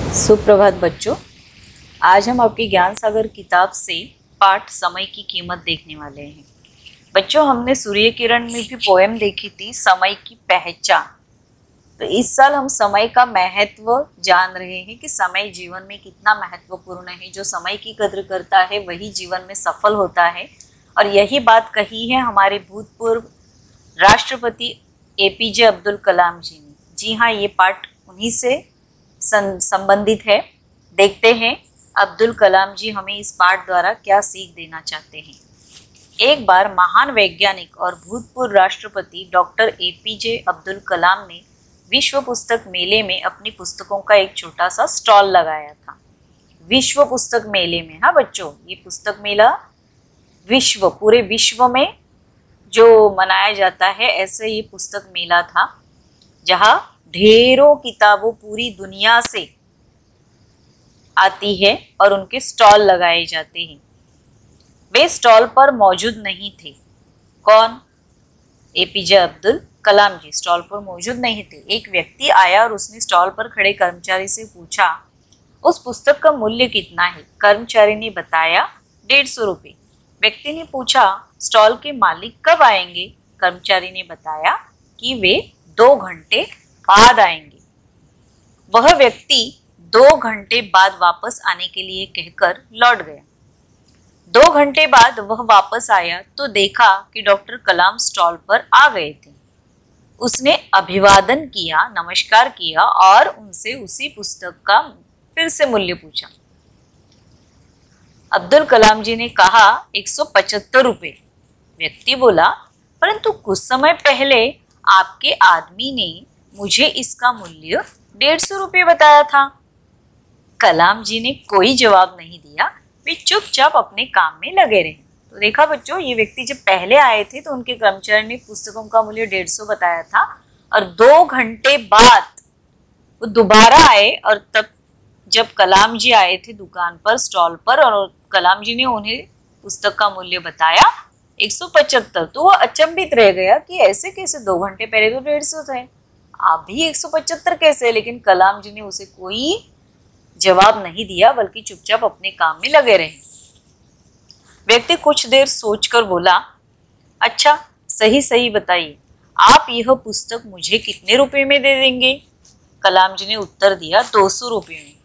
सुप्रभात बच्चों। आज हम आपकी ज्ञान सागर किताब से पाठ समय की कीमत देखने वाले हैं। बच्चों, हमने सूर्य किरण में भी पोएम देखी थी समय की पहचान। तो इस साल हम समय का महत्व जान रहे हैं कि समय जीवन में कितना महत्वपूर्ण है। जो समय की कद्र करता है वही जीवन में सफल होता है। और यही बात कही है हमारे भूतपूर्व राष्ट्रपति एपीजे अब्दुल कलाम जी ने। जी हाँ, ये पाठ उन्हीं से संबंधित है। देखते हैं अब्दुल कलाम जी हमें इस पाठ द्वारा क्या सीख देना चाहते हैं। एक बार महान वैज्ञानिक और भूतपूर्व राष्ट्रपति डॉक्टर एपीजे अब्दुल कलाम ने विश्व पुस्तक मेले में अपनी पुस्तकों का एक छोटा सा स्टॉल लगाया था। विश्व पुस्तक मेले में, हाँ बच्चों, ये पुस्तक मेला पूरे विश्व में जो मनाया जाता है, ऐसे ये पुस्तक मेला था जहाँ ढेरों किताबों पूरी दुनिया से आती है और उनके स्टॉल लगाए जाते हैं। वे स्टॉल पर मौजूद नहीं थे। कौन? एपीजे अब्दुल कलाम जी स्टॉल पर मौजूद नहीं थे। एक व्यक्ति आया और उसने स्टॉल पर खड़े कर्मचारी से पूछा, उस पुस्तक का मूल्य कितना है? कर्मचारी ने बताया 150 रुपये। व्यक्ति ने पूछा, स्टॉल के मालिक कब आएंगे? कर्मचारी ने बताया कि वे 2 घंटे बाद आएंगे। वह व्यक्ति 2 घंटे बाद वापस आने के लिए कहकर लौट गया। 2 घंटे बाद वह वापस आया तो देखा कि डॉक्टर कलाम स्टॉल पर आ गए थे। उसने अभिवादन किया, नमस्कार किया और उनसे उसी पुस्तक का फिर से मूल्य पूछा। अब्दुल कलाम जी ने कहा 175 रुपये। व्यक्ति बोला, परंतु कुछ समय पहले आपके आदमी ने मुझे इसका मूल्य 150 रुपये बताया था। कलाम जी ने कोई जवाब नहीं दिया। वे चुपचाप अपने काम में लगे रहे। तो देखा बच्चों, ये व्यक्ति जब पहले आए थे तो उनके कर्मचारी ने पुस्तकों का मूल्य 150 बताया था और 2 घंटे बाद वो दोबारा आए और तब जब कलाम जी आए थे दुकान पर, स्टॉल पर, और कलाम जी ने उन्हें पुस्तक का मूल्य बताया 175। तो वो अचंभित रह गया कि ऐसे कैसे, 2 घंटे पहले तो 150 थे, अभी 175 कैसे? लेकिन कलाम जी ने उसे कोई जवाब नहीं दिया बल्कि चुपचाप अपने काम में लगे रहे। व्यक्ति कुछ देर सोचकर बोला, अच्छा सही सही बताइए, आप यह पुस्तक मुझे कितने रुपए में दे देंगे? कलाम जी ने उत्तर दिया 200 रुपये में।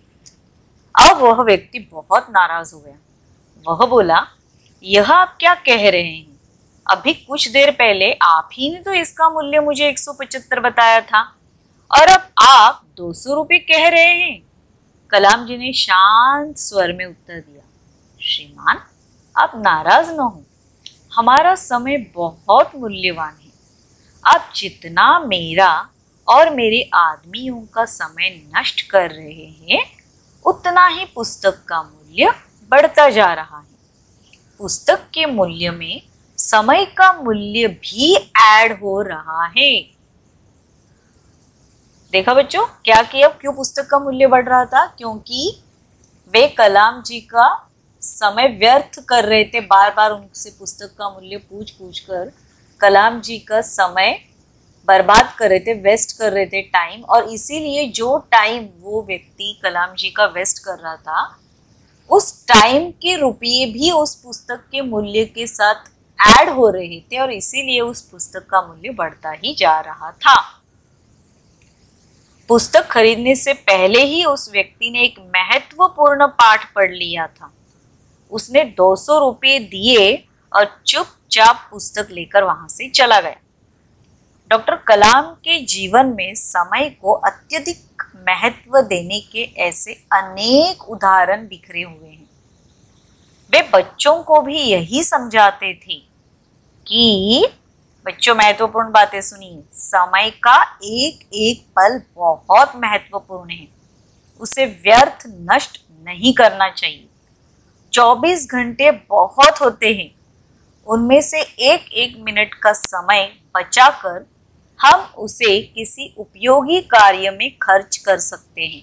अब वह व्यक्ति बहुत नाराज हो गया। वह बोला, यह आप क्या कह रहे हैं? अभी कुछ देर पहले आप ही ने तो इसका मूल्य मुझे 175 बताया था और अब आप 200 रुपये कह रहे हैं। कलाम जी ने शांत स्वर में उत्तर दिया, श्रीमान आप नाराज न हो, हमारा समय बहुत मूल्यवान है। आप जितना मेरा और मेरे आदमियों का समय नष्ट कर रहे हैं उतना ही पुस्तक का मूल्य बढ़ता जा रहा है। पुस्तक के मूल्य में समय का मूल्य भी ऐड हो रहा है। देखा बच्चों, क्या किया? क्यों पुस्तक का मूल्य बढ़ रहा था? क्योंकि वे कलाम जी का समय व्यर्थ कर रहे थे। बार बार उनसे पुस्तक का मूल्य पूछ पूछ कर कलाम जी का समय बर्बाद कर रहे थे, वेस्ट कर रहे थे टाइम। और इसीलिए जो टाइम वो व्यक्ति कलाम जी का वेस्ट कर रहा था, उस टाइम के रुपये भी उस पुस्तक के मूल्य के साथ ऐड हो रहे थे और इसीलिए उस पुस्तक का मूल्य बढ़ता ही जा रहा था। पुस्तक खरीदने से पहले ही उस व्यक्ति ने एक महत्वपूर्ण पाठ पढ़ लिया था। उसने 200 रुपये दिए और चुपचाप पुस्तक लेकर वहां से चला गया। डॉक्टर कलाम के जीवन में समय को अत्यधिक महत्व देने के ऐसे अनेक उदाहरण बिखरे हुए हैं। वे बच्चों को भी यही समझाते थे कि बच्चों महत्वपूर्ण बातें सुनिए, समय का एक एक पल बहुत महत्वपूर्ण है, उसे व्यर्थ नष्ट नहीं करना चाहिए। 24 घंटे बहुत होते हैं, उनमें से एक एक मिनट का समय बचाकर हम उसे किसी उपयोगी कार्य में खर्च कर सकते हैं।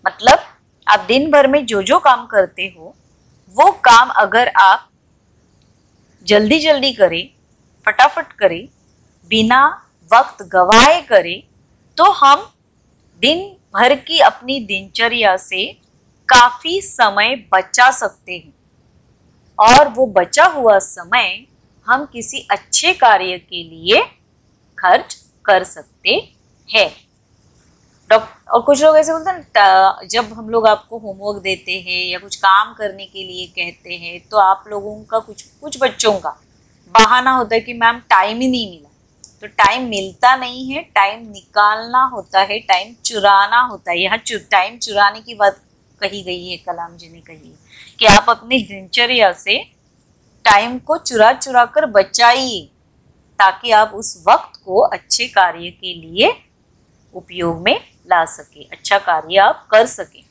मतलब आप दिन भर में जो जो काम करते हो वो काम अगर आप जल्दी जल्दी करें, फटाफट करें, बिना वक्त गवाए करें, तो हम दिन भर की अपनी दिनचर्या से काफी समय बचा सकते हैं और वो बचा हुआ समय हम किसी अच्छे कार्य के लिए खर्च कर सकते हैं। और कुछ लोग ऐसे बोलते हैं, जब हम लोग आपको होमवर्क देते हैं या कुछ काम करने के लिए कहते हैं तो आप लोगों का कुछ बच्चों का बहाना होता है कि मैम टाइम ही नहीं मिला। तो टाइम मिलता नहीं है, टाइम निकालना होता है, टाइम चुराना होता है। यहाँ टाइम चुराने की बात कही गई है, कलाम जी ने कही है कि आप अपनी दिनचर्या से टाइम को चुरा चुरा कर बचाइए ताकि आप उस वक्त को अच्छे कार्य के लिए उपयोग में ला सके, अच्छा कार्य आप कर सके।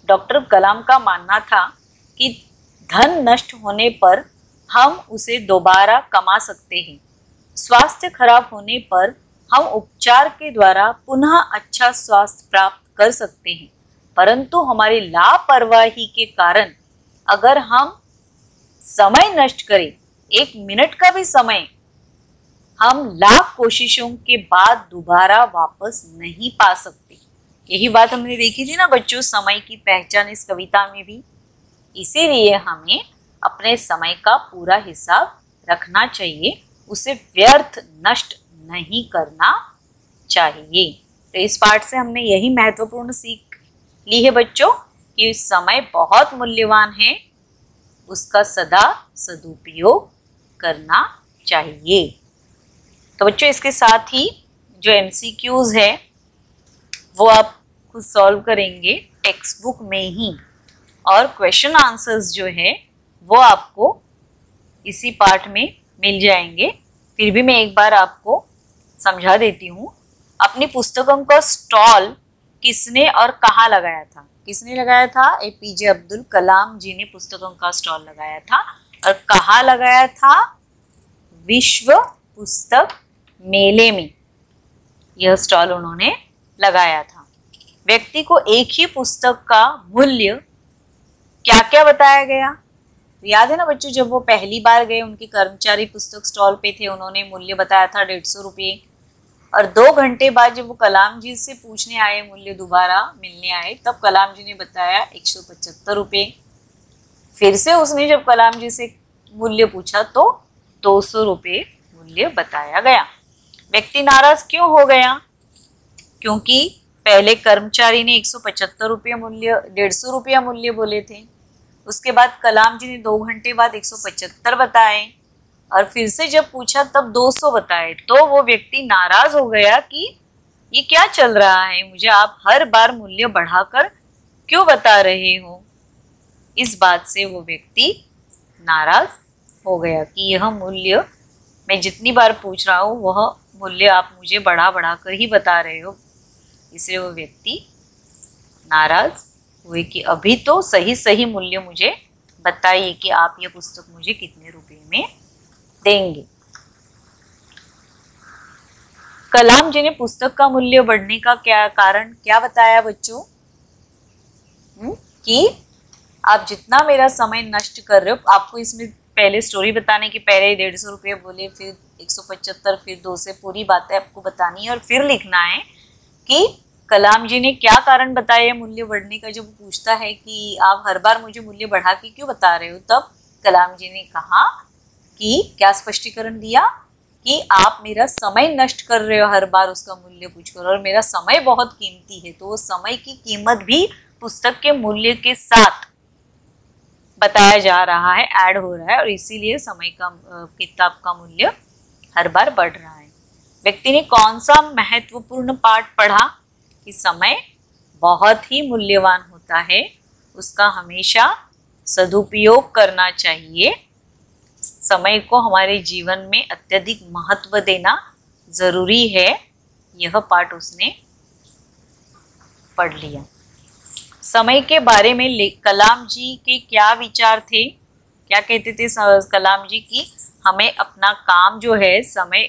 डॉक्टर कलाम का मानना था कि धन नष्ट होने पर हम उसे दोबारा कमा सकते हैं। स्वास्थ्य खराब होने पर हम उपचार के द्वारा पुनः अच्छा स्वास्थ्य प्राप्त कर सकते हैं, परंतु हमारी लापरवाही के कारण अगर हम समय नष्ट करें, 1 मिनट का भी समय, हम लाख कोशिशों के बाद दोबारा वापस नहीं पा सकते। यही बात हमने देखी थी ना बच्चों, समय की पहचान इस कविता में भी। इसीलिए हमें अपने समय का पूरा हिसाब रखना चाहिए, उसे व्यर्थ नष्ट नहीं करना चाहिए। तो इस पाठ से हमने यही महत्वपूर्ण सीख ली है बच्चों कि समय बहुत मूल्यवान है, उसका सदा सदुपयोग करना चाहिए। तो बच्चों इसके साथ ही जो MCQs है वो आप खुद सॉल्व करेंगे टेक्स्ट बुक में ही, और क्वेश्चन आंसर्स जो है वो आपको इसी पाठ में मिल जाएंगे। फिर भी मैं एक बार आपको समझा देती हूँ। अपनी पुस्तकों का स्टॉल किसने और कहाँ लगाया था? किसने लगाया था? APJ अब्दुल कलाम जी ने पुस्तकों का स्टॉल लगाया था। और कहाँ लगाया था? विश्व पुस्तक मेले में यह स्टॉल उन्होंने लगाया था। व्यक्ति को एक ही पुस्तक का मूल्य क्या क्या बताया गया? याद है ना बच्चों, जब वो पहली बार गए उनके कर्मचारी पुस्तक स्टॉल पे थे, उन्होंने मूल्य बताया था 150 रुपये। और 2 घंटे बाद जब वो कलाम जी से पूछने आए, मूल्य दोबारा मिलने आए, तब कलाम जी ने बताया 175 रुपये। फिर से उसने जब कलाम जी से मूल्य पूछा तो 200 रुपये मूल्य बताया गया। व्यक्ति नाराज क्यों हो गया? क्योंकि पहले कर्मचारी ने 175 रुपये मूल्य, 150 रुपया मूल्य बोले थे। उसके बाद कलाम जी ने 2 घंटे बाद 175 बताए और फिर से जब पूछा तब 200 बताए। तो वो व्यक्ति नाराज हो गया कि ये क्या चल रहा है, मुझे आप हर बार मूल्य बढ़ाकर क्यों बता रहे हो। इस बात से वो व्यक्ति नाराज हो गया कि यह मूल्य मैं जितनी बार पूछ रहा हूँ वह मूल्य आप मुझे बढ़ा कर ही बता रहे हो। इसलिए वो व्यक्ति नाराज हुए कि अभी तो सही मूल्य मुझे बताइए कि आप यह पुस्तक मुझे कितने रुपए में देंगे। कलाम जी ने पुस्तक का मूल्य बढ़ने का कारण क्या बताया बच्चों? कि आप जितना मेरा समय नष्ट कर रहे हो, आपको इसमें पहले स्टोरी बताने के पहले 150 रुपये बोले, फिर 175, फिर 2 से पूरी बातें आपको बतानी है और फिर लिखना है कि कलाम जी ने क्या कारण बताया मूल्य बढ़ने का। जब वो पूछता है कि आप हर बार मुझे मूल्य बढ़ा के क्यों बता रहे हो, तब कलाम जी ने कहा कि क्या स्पष्टीकरण दिया कि आप मेरा समय नष्ट कर रहे हो हर बार उसका मूल्य पूछकर, और मेरा समय बहुत कीमती है। तो वो समय की कीमत भी पुस्तक के मूल्य के साथ बताया जा रहा है, ऐड हो रहा है, और इसीलिए समय का किताब का मूल्य हर बार बढ़ रहा है। व्यक्ति ने कौन सा महत्वपूर्ण पाठ पढ़ा कि समय बहुत ही मूल्यवान होता है, उसका हमेशा सदुपयोग करना चाहिए। समय को हमारे जीवन में अत्यधिक महत्व देना जरूरी है। यह पाठ उसने पढ़ लिया। समय के बारे में कलाम जी के क्या विचार थे? क्या कहते थे कलाम जी की हमें अपना काम जो है, समय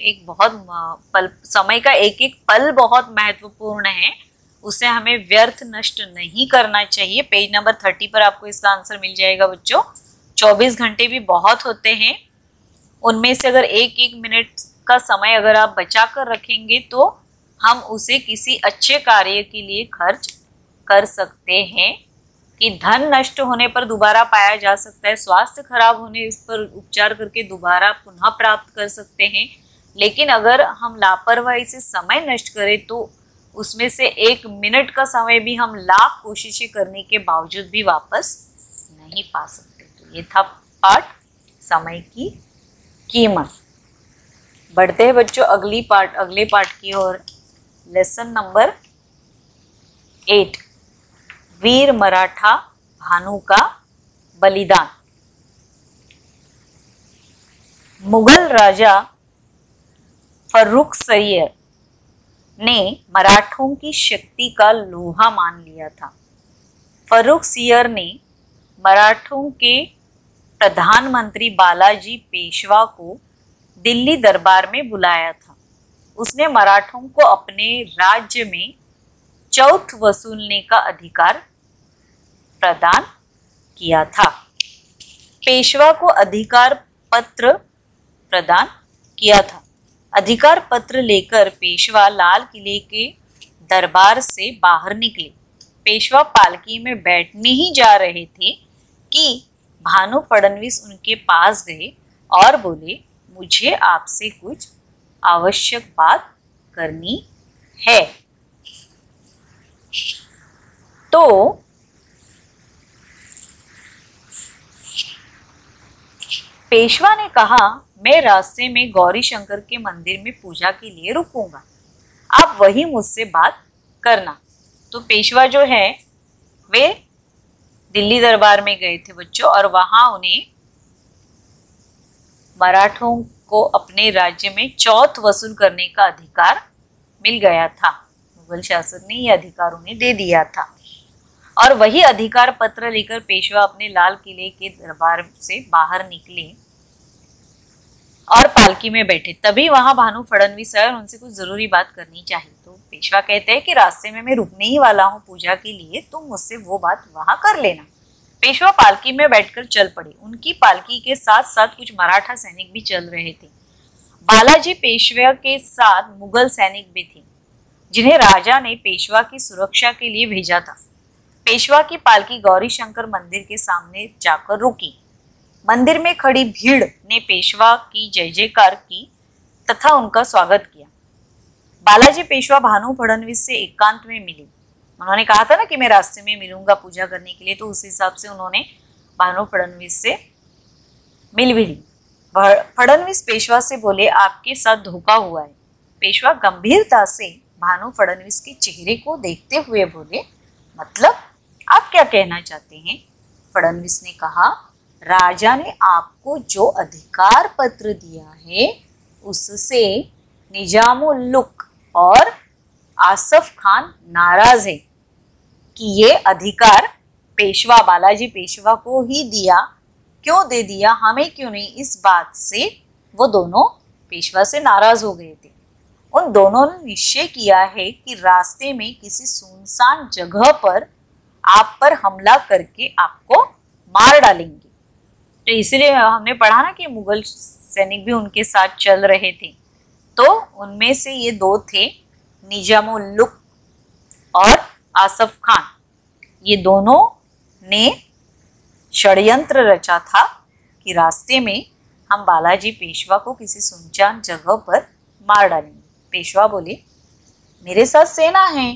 का एक एक पल बहुत महत्वपूर्ण है, उसे हमें व्यर्थ नष्ट नहीं करना चाहिए। पेज नंबर 30 पर आपको इसका आंसर मिल जाएगा बच्चों। 24 घंटे भी बहुत होते हैं, उनमें से अगर एक एक मिनट का समय अगर आप बचा कर रखेंगे तो हम उसे किसी अच्छे कार्य के लिए खर्च कर सकते हैं, कि धन नष्ट होने पर दोबारा पाया जा सकता है, स्वास्थ्य खराब होने पर उपचार करके दोबारा पुनः प्राप्त कर सकते हैं, लेकिन अगर हम लापरवाही से समय नष्ट करें तो उसमें से 1 मिनट का समय भी हम लाख कोशिशें करने के बावजूद भी वापस नहीं पा सकते। तो ये था पाठ समय की कीमत। बढ़ते हैं बच्चों अगले पाठ की ओर। लेसन नंबर 8, वीर मराठा भानु का बलिदान। मुगल राजा फर्रुखसियर ने मराठों की शक्ति का लोहा मान लिया था। फर्रुखसियर ने मराठों के प्रधानमंत्री बालाजी पेशवा को दिल्ली दरबार में बुलाया था। उसने मराठों को अपने राज्य में चौथ वसूलने का अधिकार प्रदान किया था। पेशवा को अधिकार पत्र प्रदान किया था। अधिकार पत्र लेकर पेशवा लाल किले के दरबार से बाहर निकले। पेशवा पालकी में बैठने ही जा रहे थे कि भानु फडणवीस उनके पास गए और बोले, मुझे आपसे कुछ आवश्यक बात करनी है। तो पेशवा ने कहा, मैं रास्ते में गौरी शंकर के मंदिर में पूजा के लिए रुकूंगा, आप वही मुझसे बात करना। तो पेशवा जो है वे दिल्ली दरबार में गए थे बच्चों, और वहां उन्हें मराठों को अपने राज्य में चौथ वसूल करने का अधिकार मिल गया था। मुगल शासक ने यह अधिकार उन्हें दे दिया था, और वही अधिकार पत्र लेकर पेशवा अपने लाल किले के दरबार से बाहर निकले और पालकी में बैठे। तभी वहां भानु फडणवीस आए और उनसे कुछ जरूरी बात करनी चाहिए। तो पेशवा कहते हैं कि रास्ते में मैं रुकने ही वाला हूँ पूजा के लिए, तुम मुझसे वो बात वहां कर लेना। पेशवा पालकी में बैठकर चल पड़े। उनकी पालकी के साथ साथ कुछ मराठा सैनिक भी चल रहे थे। बालाजी पेशवा के साथ मुगल सैनिक भी थे, जिन्हें राजा ने पेशवा की सुरक्षा के लिए भेजा था। पेशवा की पालकी गौरी शंकर मंदिर के सामने जाकर रुकी। मंदिर में खड़ी भीड़ ने पेशवा की जय जयकार की तथा उनका स्वागत किया। बालाजी पेशवा भानु फडणवीस से एकांत में मिले। उन्होंने कहा था ना कि मैं रास्ते में मिलूंगा पूजा करने के लिए, तो उस हिसाब से उन्होंने भानु फडणवीस से मिल भी ली। फडणवीस पेशवा से बोले, आपके साथ धोखा हुआ है। पेशवा गंभीरता से भानु फडणवीस के चेहरे को देखते हुए बोले, मतलब आप क्या कहना चाहते हैं? फडणवीस ने कहा, राजा ने आपको जो अधिकार पत्र दिया है उससे निजामुल्लुक और आसफ खान नाराज है कि ये अधिकार पेशवा बालाजी पेशवा को ही दिया। क्यों दे दिया, हमें क्यों नहीं? इस बात से वो दोनों पेशवा से नाराज हो गए थे। उन दोनों ने निश्चय किया है कि रास्ते में किसी सुनसान जगह पर आप पर हमला करके आपको मार डालेंगे। तो इसलिए हमने पढ़ा ना कि मुगल सैनिक भी उनके साथ चल रहे थे। तो उनमें से ये दो थे, निजामुल्लुक और आसफ खान। ये दोनों ने षड्यंत्र रचा था कि रास्ते में हम बालाजी पेशवा को किसी सुनसान जगह पर मार डालेंगे। पेशवा बोले, मेरे साथ सेना है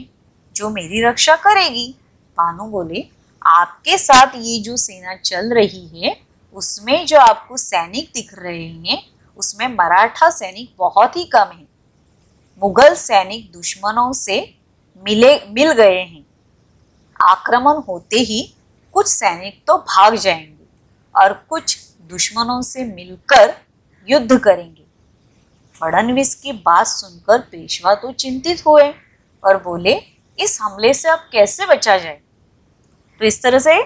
जो मेरी रक्षा करेगी। भानु बोले, आपके साथ ये जो सेना चल रही है उसमें जो आपको सैनिक दिख रहे हैं उसमें मराठा सैनिक बहुत ही कम है। मुगल सैनिक दुश्मनों से मिल गए हैं। आक्रमण होते ही कुछ सैनिक तो भाग जाएंगे और कुछ दुश्मनों से मिलकर युद्ध करेंगे। फडणवीस की बात सुनकर पेशवा तो चिंतित हुए और बोले, इस हमले से अब कैसे बचा जाए? तो इस तरह से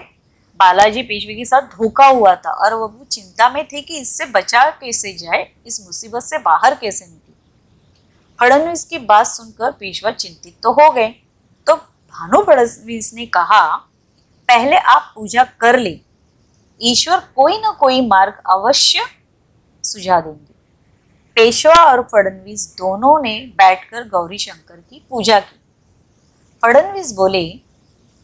बालाजी पेशवे के साथ धोखा हुआ था और वो चिंता में थे कि इससे बचा कैसे जाए, इस मुसीबत से बाहर कैसे निकले। फडणवीस की बात सुनकर पेशवा चिंतित तो हो गए। तो भानु फडणवीस ने कहा, पहले आप पूजा कर ले, ईश्वर कोई ना कोई मार्ग अवश्य सुझा देंगे। पेशवा और फडणवीस दोनों ने बैठकर गौरी शंकर की पूजा की। फडणवीस बोले,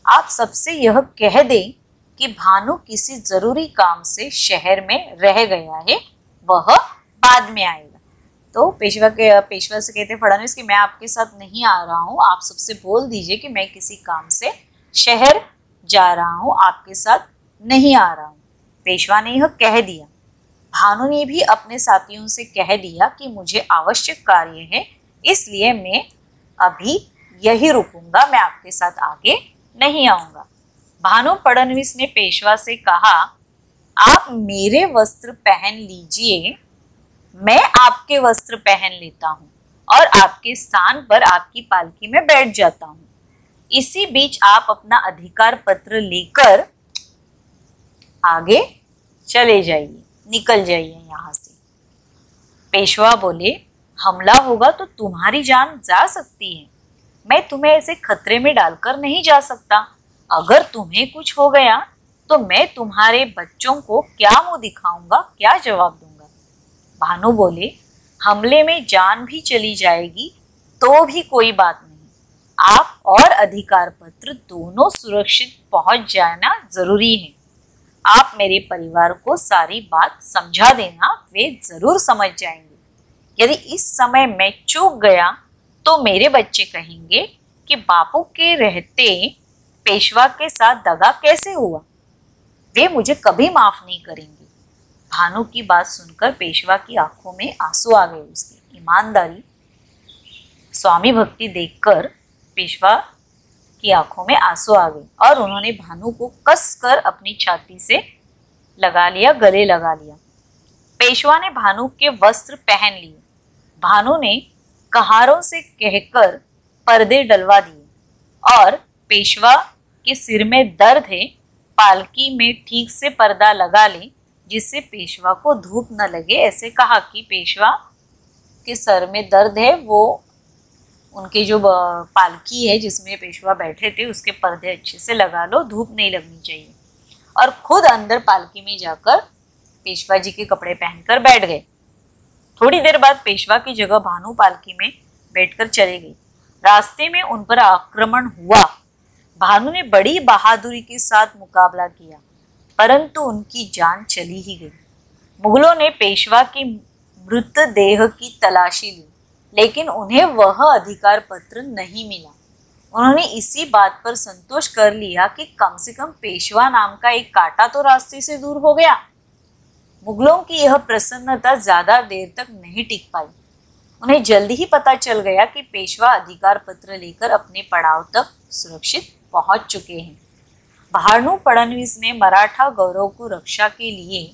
आप सबसे यह कह दें कि भानु किसी जरूरी काम से शहर में रह गया है, वह बाद में आएगा। तो पेशवा से कहते फडणवीस कि मैं आपके साथ नहीं आ रहा हूँ, आप सबसे बोल दीजिए कि मैं किसी काम से शहर जा रहा हूँ, आपके साथ नहीं आ रहा हूँ। पेशवा ने यह कह दिया। भानु ने भी अपने साथियों से कह दिया कि मुझे आवश्यक कार्य है, इसलिए मैं अभी यही रुकूंगा, मैं आपके साथ आगे नहीं आऊंगा। भानु फडणवीस ने पेशवा से कहा, आप मेरे वस्त्र पहन लीजिए, मैं आपके वस्त्र पहन लेता हूँ और आपके स्थान पर आपकी पालकी में बैठ जाता हूँ। इसी बीच आप अपना अधिकार पत्र लेकर आगे चले जाइए, निकल जाइए यहाँ से। पेशवा बोले, हमला होगा तो तुम्हारी जान जा सकती है, मैं तुम्हें ऐसे खतरे में डालकर नहीं जा सकता। अगर तुम्हें कुछ हो गया तो मैं तुम्हारे बच्चों को क्या मुंह दिखाऊंगा, क्या जवाब दूंगा। भानु बोले, हमले में जान भी चली जाएगी तो भी कोई बात नहीं, आप और अधिकार पत्र दोनों सुरक्षित पहुंच जाना जरूरी है। आप मेरे परिवार को सारी बात समझा देना, वे जरूर समझ जाएंगे। यदि इस समय मैं चूक गया तो मेरे बच्चे कहेंगे कि बापू के रहते पेशवा के साथ दगा कैसे हुआ, वे मुझे कभी माफ नहीं करेंगे। भानु की बात सुनकर पेशवा की आंखों में आंसू आ गए। उसकी ईमानदारी, स्वामी भक्ति देखकर पेशवा की आंखों में आंसू आ गए और उन्होंने भानु को कसकर अपनी छाती से लगा लिया, गले लगा लिया। पेशवा ने भानु के वस्त्र पहन लिए। भानु ने कहारों से कहकर पर्दे डलवा दिए और पेशवा के सिर में दर्द है, पालकी में ठीक से पर्दा लगा ले जिससे पेशवा को धूप न लगे। ऐसे कहा कि पेशवा के सर में दर्द है, वो उनके जो पालकी है जिसमें पेशवा बैठे थे उसके पर्दे अच्छे से लगा लो, धूप नहीं लगनी चाहिए। और खुद अंदर पालकी में जाकर पेशवा जी के कपड़े पहनकर बैठ गए। थोड़ी देर बाद पेशवा की जगह भानु पालकी में बैठकर चले गई। रास्ते में उन पर आक्रमण हुआ। भानु ने बड़ी बहादुरी के साथ मुकाबला किया, परंतु उनकी जान चली ही गई। मुगलों ने पेशवा की मृतदेह की तलाशी ली, लेकिन उन्हें वह अधिकार पत्र नहीं मिला। उन्होंने इसी बात पर संतोष कर लिया कि कम से कम पेशवा नाम का एक कांटा तो रास्ते से दूर हो गया। मुगलों की यह प्रसन्नता ज्यादा देर तक नहीं टिक पाई। उन्हें जल्दी ही पता चल गया कि पेशवा अधिकार पत्र लेकर अपने पड़ाव तक सुरक्षित पहुंच चुके हैं। भानु फडणवीस ने मराठा गौरव को रक्षा के लिए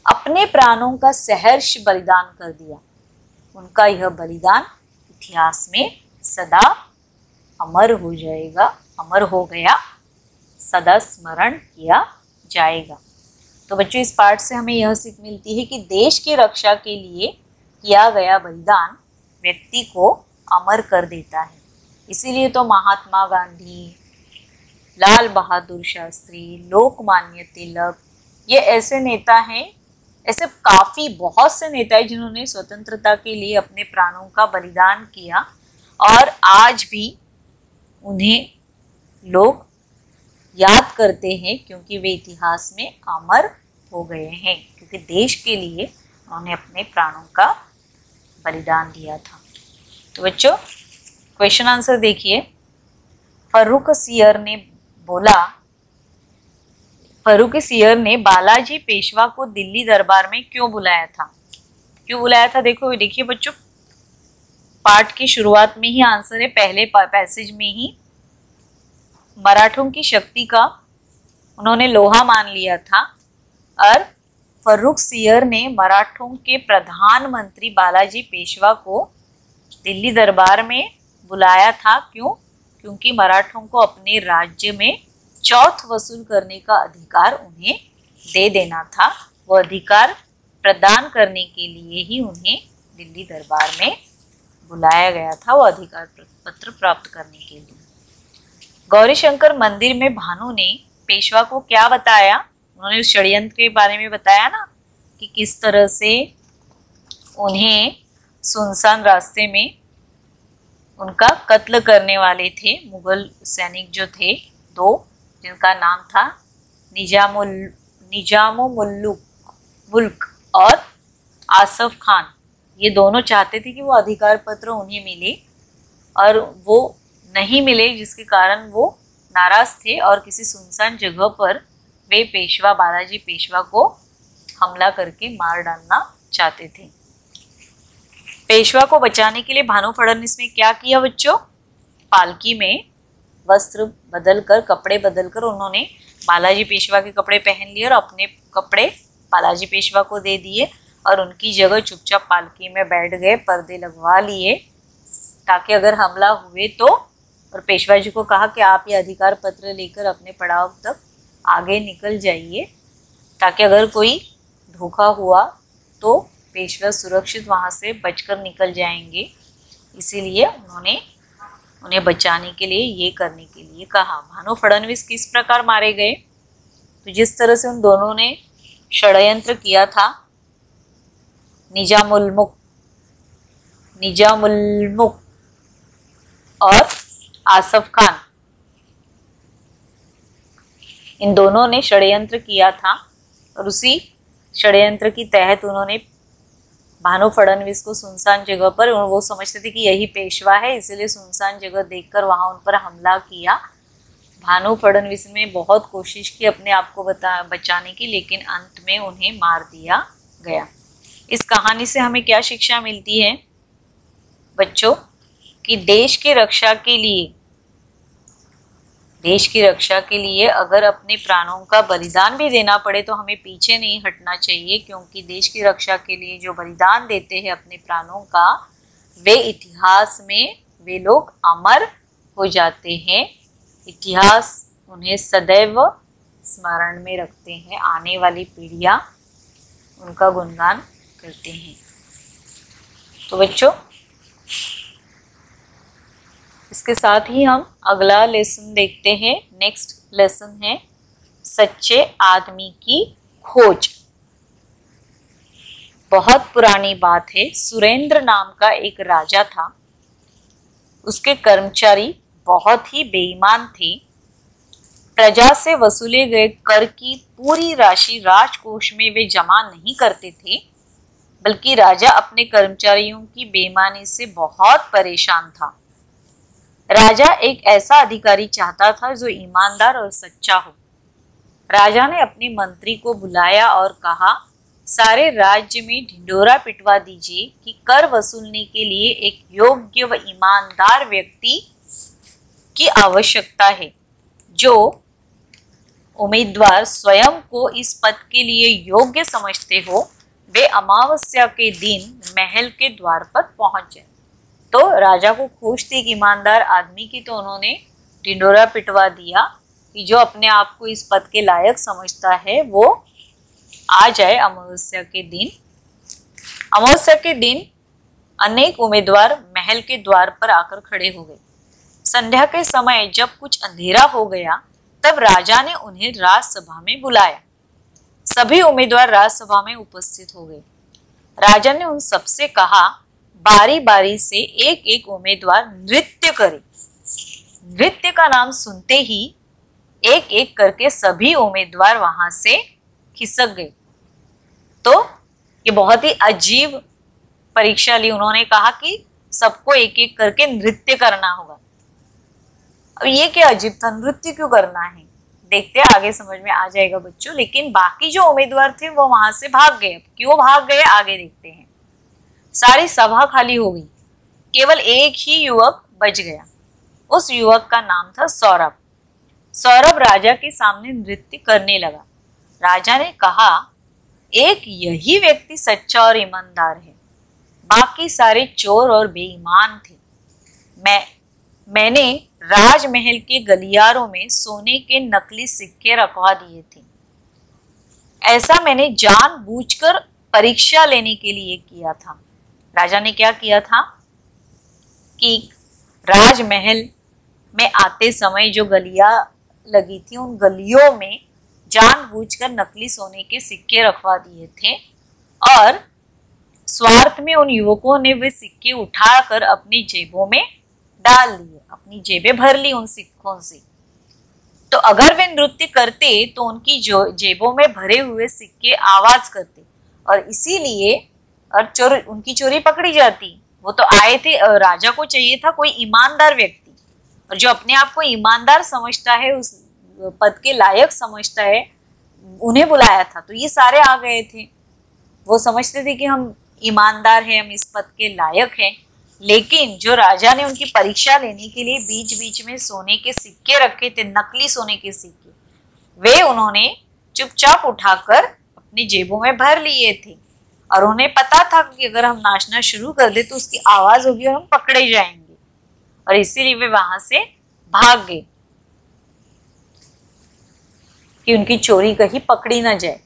अपने प्राणों का सहर्ष बलिदान कर दिया। उनका यह बलिदान इतिहास में सदा अमर हो जाएगा, अमर हो गया, सदा स्मरण किया जाएगा। तो बच्चों, इस पाठ से हमें यह सीख मिलती है कि देश की रक्षा के लिए किया गया बलिदान व्यक्ति को अमर कर देता है। इसीलिए तो महात्मा गांधी, लाल बहादुर शास्त्री, लोकमान्य तिलक, ये ऐसे नेता हैं, ऐसे काफी बहुत से नेता हैं जिन्होंने स्वतंत्रता के लिए अपने प्राणों का बलिदान किया और आज भी उन्हें लोग याद करते हैं क्योंकि वे इतिहास में अमर हो गए हैं, क्योंकि देश के लिए उन्होंने अपने प्राणों का बलिदान दिया था। तो बच्चों, क्वेश्चन आंसर देखिए। फर्रुख सियर ने बालाजी पेशवा को दिल्ली दरबार में क्यों बुलाया था? क्यों बुलाया था? देखिए बच्चों, पाठ की शुरुआत में ही आंसर है, पहले पैसेज में ही। मराठों की शक्ति का उन्होंने लोहा मान लिया था और फर्रुख सियर ने मराठों के प्रधानमंत्री बालाजी पेशवा को दिल्ली दरबार में बुलाया था। क्यों? क्योंकि मराठों को अपने राज्य में चौथ वसूल करने का अधिकार उन्हें दे देना था। वो अधिकार प्रदान करने के लिए ही उन्हें दिल्ली दरबार में बुलाया गया था, वो अधिकार पत्र प्राप्त करने के लिए। गौरीशंकर मंदिर में भानु ने पेशवा को क्या बताया? उन्होंने उस षड्यंत्र के बारे में बताया ना कि किस तरह से उन्हें सुनसान रास्ते में उनका कत्ल करने वाले थे मुगल सैनिक जो थे दो, जिनका नाम था निजामुल मुल्क और आसफ खान। ये दोनों चाहते थे कि वो अधिकार पत्र उन्हें मिले और वो नहीं मिले, जिसके कारण वो नाराज थे और किसी सुनसान जगह पर वे पेशवा बालाजी पेशवा को हमला करके मार डालना चाहते थे। पेशवा को बचाने के लिए भानु फडणवीस ने क्या किया बच्चों? पालकी में वस्त्र बदलकर, कपड़े बदलकर उन्होंने बालाजी पेशवा के कपड़े पहन लिए और अपने कपड़े बालाजी पेशवा को दे दिए और उनकी जगह चुपचाप पालकी में बैठ गए, पर्दे लगवा लिए ताकि अगर हमला हुए तो, और पेशवा जी को कहा कि आप ये अधिकार पत्र लेकर अपने पड़ाव तक आगे निकल जाइए ताकि अगर कोई धोखा हुआ तो पेशवा सुरक्षित वहाँ से बचकर निकल जाएंगे। इसीलिए उन्होंने उन्हें बचाने के लिए ये करने के लिए कहा। भानु फडणवीस किस प्रकार मारे गए? तो जिस तरह से उन दोनों ने षड्यंत्र किया था, निजामुल मुल्क और आसफ खान, इन दोनों ने षड्यंत्र किया था और उसी षड्यंत्र की तहत उन्होंने भानु फडणवीस को सुनसान जगह पर, वो समझते थे कि यही पेशवा है, इसलिए सुनसान जगह देखकर वहां उन पर हमला किया। भानु फडणवीस ने बहुत कोशिश की अपने आप को बचाने की, लेकिन अंत में उन्हें मार दिया गया। इस कहानी से हमें क्या शिक्षा मिलती है बच्चों? कि देश की रक्षा के लिए अगर अपने प्राणों का बलिदान भी देना पड़े तो हमें पीछे नहीं हटना चाहिए, क्योंकि देश की रक्षा के लिए जो बलिदान देते हैं अपने प्राणों का, वे इतिहास में वे लोग अमर हो जाते हैं। इतिहास उन्हें सदैव स्मरण में रखते हैं, आने वाली पीढ़ियां उनका गुणगान करते हैं। तो बच्चों, इसके साथ ही हम अगला लेसन देखते हैं। नेक्स्ट लेसन है सच्चे आदमी की खोज। बहुत पुरानी बात है, सुरेंद्र नाम का एक राजा था। उसके कर्मचारी बहुत ही बेईमान थे। प्रजा से वसूले गए कर की पूरी राशि राजकोष में वे जमा नहीं करते थे, बल्कि राजा अपने कर्मचारियों की बेईमानी से बहुत परेशान था। राजा एक ऐसा अधिकारी चाहता था जो ईमानदार और सच्चा हो। राजा ने अपने मंत्री को बुलाया और कहा, सारे राज्य में ढिंढोरा पिटवा दीजिए कि कर वसूलने के लिए एक योग्य व ईमानदार व्यक्ति की आवश्यकता है। जो उम्मीदवार स्वयं को इस पद के लिए योग्य समझते हो, वे अमावस्या के दिन महल के द्वार पर पहुंच जाए। तो राजा को खोज थी एक ईमानदार आदमी की, तो उन्होंने ढिंढोरा पिटवा दिया कि जो अपने आप को इस पद के लायक समझता है वो आ जाए अमावस्या के दिन। अमावस्या के दिन अनेक उम्मीदवार महल के द्वार पर आकर खड़े हो गए। संध्या के समय जब कुछ अंधेरा हो गया, तब राजा ने उन्हें राजसभा में बुलाया। सभी उम्मीदवार राजसभा में उपस्थित हो गए। राजा ने उन सबसे कहा, बारी बारी से एक एक उम्मीदवार नृत्य करे। नृत्य का नाम सुनते ही एक एक करके सभी उम्मीदवार वहां से खिसक गए। तो ये बहुत ही अजीब परीक्षा ली। उन्होंने कहा कि सबको एक एक करके नृत्य करना होगा। अब ये क्या अजीब था, नृत्य क्यों करना है? देखते हैं, आगे समझ में आ जाएगा बच्चों। लेकिन बाकी जो उम्मीदवार थे वो वहां से भाग गए। क्यों भाग गए, आगे देखते हैं। सारी सभा खाली हो गई, केवल एक ही युवक बच गया। उस युवक का नाम था सौरभ। सौरभ राजा के सामने नृत्य करने लगा। राजा ने कहा, एक यही व्यक्ति सच्चा और ईमानदार है, बाकी सारे चोर और बेईमान थे। मैंने राजमहल के गलियारों में सोने के नकली सिक्के रखवा दिए थे। ऐसा मैंने जानबूझकर परीक्षा लेने के लिए किया था। राजा ने क्या किया था कि राजमहल में आते समय जो गलियां लगी थी, उन गलियों में जानबूझकर नकली सोने के सिक्के रखवा दिए थे और स्वार्थ में उन युवकों ने वे सिक्के उठाकर अपनी जेबों में डाल लिए, अपनी जेबें भर ली उन सिक्कों से। तो अगर वे नृत्य करते तो उनकी जो जेबों में भरे हुए सिक्के आवाज करते और इसीलिए और उनकी चोरी पकड़ी जाती। वो तो आए थे, राजा को चाहिए था कोई ईमानदार व्यक्ति, और जो अपने आप को ईमानदार समझता है, उस पद के लायक समझता है, उन्हें बुलाया था। तो ये सारे आ गए थे, वो समझते थे कि हम ईमानदार हैं, हम इस पद के लायक हैं। लेकिन जो राजा ने उनकी परीक्षा लेने के लिए बीच बीच में सोने के सिक्के रखे थे, नकली सोने के सिक्के, वे उन्होंने चुपचाप उठाकर अपनी जेबों में भर लिए थे। और उन्हें पता था कि अगर हम नाचना शुरू कर दे तो उसकी आवाज होगी और हम पकड़े जाएंगे, और इसीलिए वे वहां से भाग गए कि उनकी चोरी कहीं पकड़ी न जाए।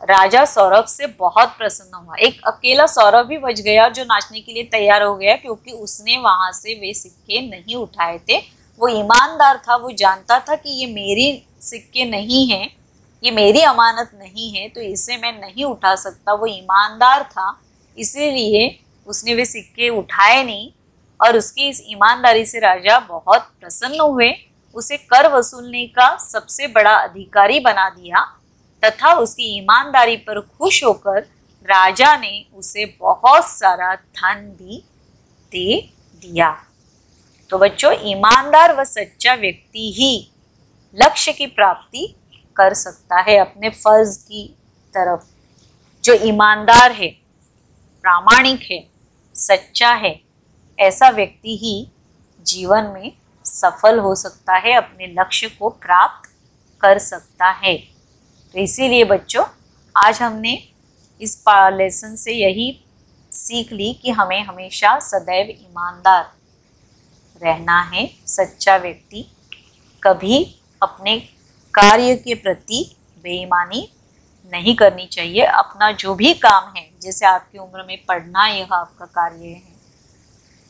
राजा सौरभ से बहुत प्रसन्न हुआ। एक अकेला सौरभ भी बच गया जो नाचने के लिए तैयार हो गया, क्योंकि उसने वहां से वे सिक्के नहीं उठाए थे। वो ईमानदार था, वो जानता था कि ये मेरी सिक्के नहीं हैं, ये मेरी अमानत नहीं है, तो इसे मैं नहीं उठा सकता। वो ईमानदार था, इसीलिए उसने वे सिक्के उठाए नहीं, और उसकी इस ईमानदारी से राजा बहुत प्रसन्न हुए। उसे कर वसूलने का सबसे बड़ा अधिकारी बना दिया तथा उसकी ईमानदारी पर खुश होकर राजा ने उसे बहुत सारा धन भी दे दिया। तो बच्चों, ईमानदार व सच्चा व्यक्ति ही लक्ष्य की प्राप्ति कर सकता है अपने फर्ज की तरफ। जो ईमानदार है, प्रामाणिक है, सच्चा है, ऐसा व्यक्ति ही जीवन में सफल हो सकता है, अपने लक्ष्य को प्राप्त कर सकता है। तो इसीलिए बच्चों, आज हमने इस लेसन से यही सीख ली कि हमें हमेशा सदैव ईमानदार रहना है। सच्चा व्यक्ति कभी अपने कार्य के प्रति बेईमानी नहीं करनी चाहिए। अपना जो भी काम है, जैसे आपकी उम्र में पढ़ना यह आपका कार्य है,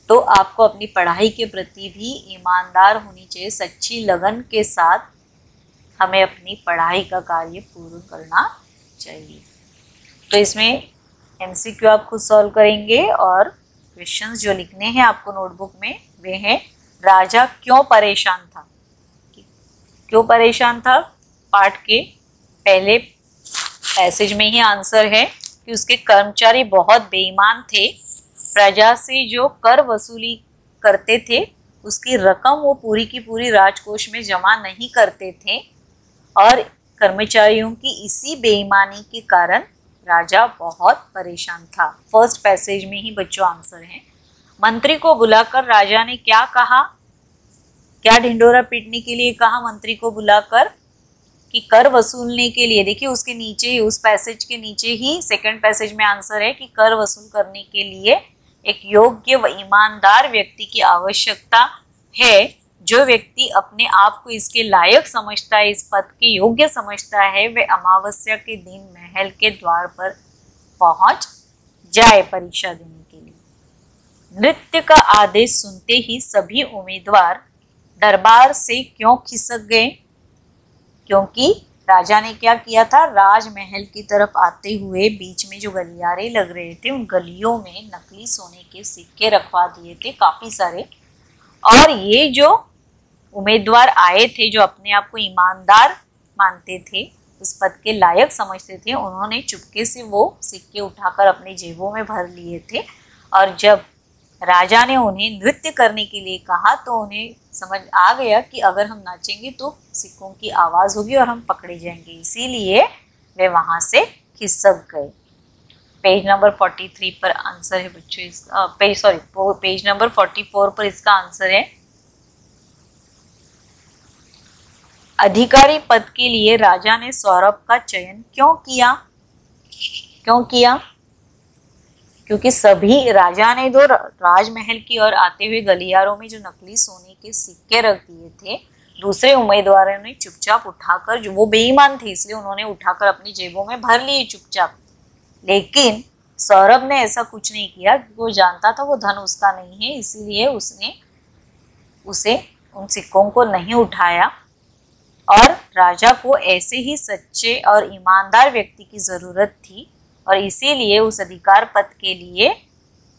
तो आपको अपनी पढ़ाई के प्रति भी ईमानदार होनी चाहिए। सच्ची लगन के साथ हमें अपनी पढ़ाई का कार्य पूर्ण करना चाहिए। तो इसमें एमसीक्यू आप खुद सॉल्व करेंगे, और क्वेश्चंस जो लिखने हैं आपको नोटबुक में वे हैं, राजा क्यों परेशान था। क्यों परेशान था, पाठ के पहले पैसेज में ही आंसर है कि उसके कर्मचारी बहुत बेईमान थे। प्रजा से जो कर वसूली करते थे उसकी रकम वो पूरी की पूरी राजकोष में जमा नहीं करते थे, और कर्मचारियों की इसी बेईमानी के कारण राजा बहुत परेशान था। फर्स्ट पैसेज में ही बच्चों आंसर है। मंत्री को बुलाकर राजा ने क्या कहा, क्या ढिंडोरा पीटने के लिए कहा मंत्री को बुलाकर, कि कर वसूलने के लिए। देखिए उसके नीचे ही, उस पैसेज के नीचे ही सेकंड पैसेज में आंसर है कि कर वसूल करने के लिए एक योग्य व ईमानदार व्यक्ति की आवश्यकता है। जो व्यक्ति अपने आप को इसके लायक समझता है, इस पद के योग्य समझता है, वे अमावस्या के दिन महल के द्वार पर पहुंच जाए परीक्षा देने के लिए। नृत्य का आदेश सुनते ही सभी उम्मीदवार दरबार से क्यों खिसक गए, क्योंकि राजा ने क्या किया था, राजमहल की तरफ आते हुए बीच में जो गलियारे लग रहे थे उन गलियों में नकली सोने के सिक्के रखवा दिए थे काफी सारे, और ये जो उम्मीदवार आए थे जो अपने आप को ईमानदार मानते थे, उस पद के लायक समझते थे, उन्होंने चुपके से वो सिक्के उठाकर अपनी जेबों में भर लिए थे। और जब राजा ने उन्हें नृत्य करने के लिए कहा तो उन्हें समझ आ गया कि अगर हम नाचेंगे तो सिक्कों की आवाज होगी और हम पकड़े जाएंगे, इसीलिए वे वहां से खिसक गए। पेज नंबर 43 पर आंसर है बच्चों इसका, पेज नंबर 44 पर इसका आंसर है। अधिकारी पद के लिए राजा ने सौरभ का चयन क्यों किया, क्योंकि सभी राजा ने दो राजमहल की ओर आते हुए गलियारों में जो नकली सोने के सिक्के रख दिए थे, दूसरे उम्मीदवारों ने चुपचाप उठाकर, जो वो बेईमान थे इसलिए उन्होंने उठाकर अपनी जेबों में भर लिए चुपचाप। लेकिन सौरभ ने ऐसा कुछ नहीं किया, वो जानता था वो धन उसका नहीं है, इसीलिए उसने उसे उन सिक्कों को नहीं उठाया। और राजा को ऐसे ही सच्चे और ईमानदार व्यक्ति की जरूरत थी, और इसीलिए उस अधिकार पद के लिए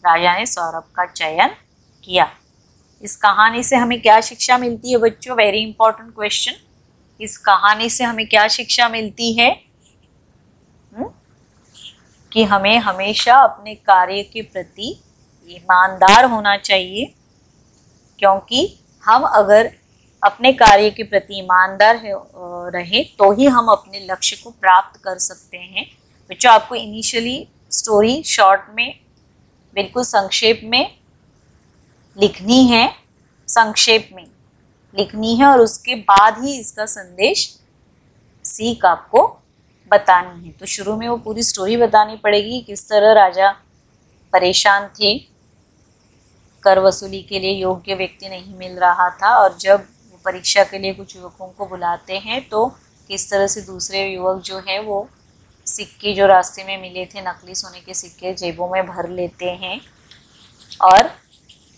राजा ने सौरभ का चयन किया। इस कहानी से हमें क्या शिक्षा मिलती है बच्चों? Very important question. इस कहानी से हमें क्या शिक्षा मिलती है? कि हमें हमेशा अपने कार्य के प्रति ईमानदार होना चाहिए, क्योंकि हम अगर अपने कार्य के प्रति ईमानदार रहे तो ही हम अपने लक्ष्य को प्राप्त कर सकते हैं। बच्चों, आपको इनिशियली स्टोरी शॉर्ट में बिल्कुल संक्षेप में लिखनी है, संक्षेप में लिखनी है, और उसके बाद ही इसका संदेश सीख आपको बतानी है। तो शुरू में वो पूरी स्टोरी बतानी पड़ेगी, किस तरह राजा परेशान थे, कर वसूली के लिए योग्य व्यक्ति नहीं मिल रहा था, और जब वो परीक्षा के लिए कुछ युवकों को बुलाते हैं तो किस तरह से दूसरे युवक जो है वो सिक्के जो रास्ते में मिले थे, नकली सोने के सिक्के जेबों में भर लेते हैं, और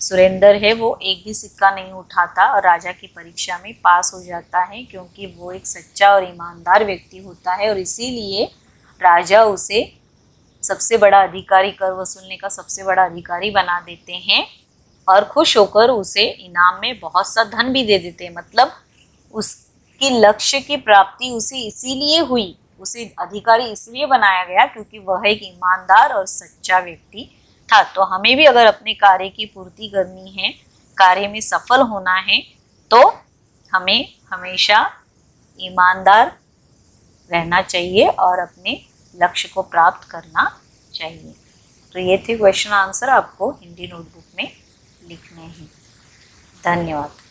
सुरेंद्र है वो एक भी सिक्का नहीं उठाता और राजा की परीक्षा में पास हो जाता है, क्योंकि वो एक सच्चा और ईमानदार व्यक्ति होता है, और इसीलिए राजा उसे सबसे बड़ा अधिकारी, कर वसूलने का सबसे बड़ा अधिकारी बना देते हैं, और खुश होकर उसे इनाम में बहुत सा धन भी दे देते हैं। मतलब उसकी लक्ष्य की प्राप्ति उसे इसीलिए हुई, उसे अधिकारी इसलिए बनाया गया क्योंकि वह एक ईमानदार और सच्चा व्यक्ति था। तो हमें भी अगर अपने कार्य की पूर्ति करनी है, कार्य में सफल होना है, तो हमें हमेशा ईमानदार रहना चाहिए और अपने लक्ष्य को प्राप्त करना चाहिए। तो ये थे क्वेश्चन आंसर, आपको हिंदी नोटबुक में लिखने हैं। धन्यवाद।